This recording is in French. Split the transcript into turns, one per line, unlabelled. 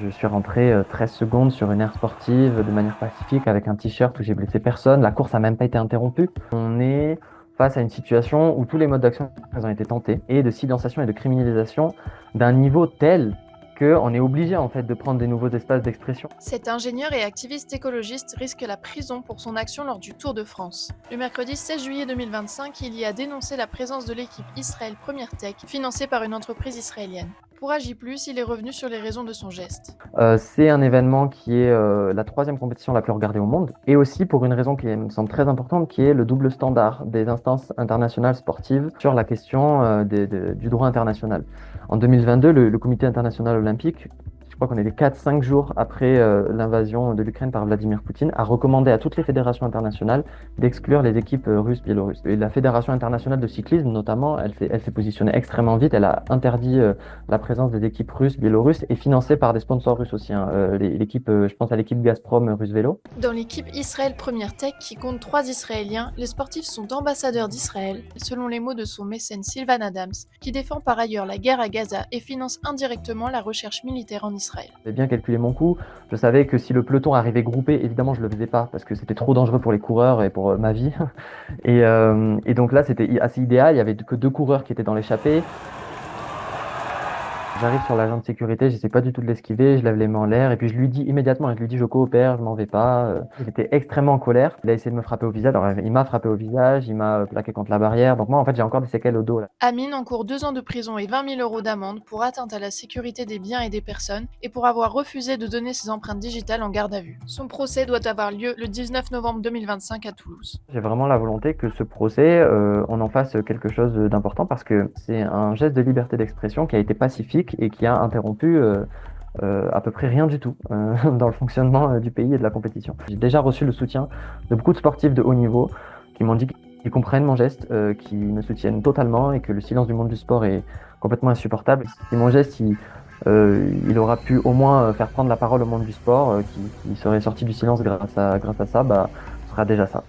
Je suis rentré 13 secondes sur une aire sportive de manière pacifique avec un t-shirt où j'ai blessé personne. La course a même pas été interrompue. On est face à une situation où tous les modes d'action ont été tentés et de silenciation et de criminalisation d'un niveau tel qu'on est obligé en fait de prendre des nouveaux espaces d'expression.
Cet ingénieur et activiste écologiste risque la prison pour son action lors du Tour de France. Le mercredi 16 juillet 2025, il y a dénoncé la présence de l'équipe Israël Première Tech, financée par une entreprise israélienne. Pour Agi+, il est revenu sur les raisons de son geste.
C'est un événement qui est la troisième compétition la plus regardée au monde et aussi pour une raison qui me semble très importante qui est le double standard des instances internationales sportives sur la question du droit international. En 2022, le Comité international olympique, je crois qu'on était 4-5 jours après l'invasion de l'Ukraine par Vladimir Poutine, a recommandé à toutes les fédérations internationales d'exclure les équipes russes, biélorusses. Et la Fédération internationale de cyclisme, notamment, elle s'est positionnée extrêmement vite. Elle a interdit la présence des équipes russes, biélorusses et financées par des sponsors russes aussi, hein. L'équipe, je pense à l'équipe Gazprom Russe Vélo.
Dans l'équipe Israël Première Tech, qui compte 3 Israéliens, les sportifs sont ambassadeurs d'Israël, selon les mots de son mécène Sylvan Adams, qui défend par ailleurs la guerre à Gaza et finance indirectement la recherche militaire en Israël.
J'avais bien calculé mon coup. Je savais que si le peloton arrivait groupé, évidemment, je le faisais pas parce que c'était trop dangereux pour les coureurs et pour ma vie. Et donc là, c'était assez idéal. Il y avait que deux coureurs qui étaient dans l'échappée. J'arrive sur l'agent de sécurité, j'essaie pas du tout de l'esquiver, je lève les mains en l'air et puis je lui dis immédiatement, je lui dis je coopère, je m'en vais pas. Il était extrêmement en colère. Il a essayé de me frapper au visage. Alors, il m'a frappé au visage, il m'a plaqué contre la barrière. Donc moi, en fait, j'ai encore des séquelles au dos là.
Amin encourt 2 ans de prison et 20 000 euros d'amende pour atteinte à la sécurité des biens et des personnes et pour avoir refusé de donner ses empreintes digitales en garde à vue. Son procès doit avoir lieu le 19 novembre 2025 à Toulouse.
J'ai vraiment la volonté que ce procès, on en fasse quelque chose d'important parce que c'est un geste de liberté d'expression qui a été pacifique et qui a interrompu à peu près rien du tout dans le fonctionnement du pays et de la compétition. J'ai déjà reçu le soutien de beaucoup de sportifs de haut niveau qui m'ont dit qu'ils comprennent mon geste, qui me soutiennent totalement et que le silence du monde du sport est complètement insupportable. Si mon geste, il aura pu au moins faire prendre la parole au monde du sport, qui serait sorti du silence grâce à ça, bah, ce sera déjà ça.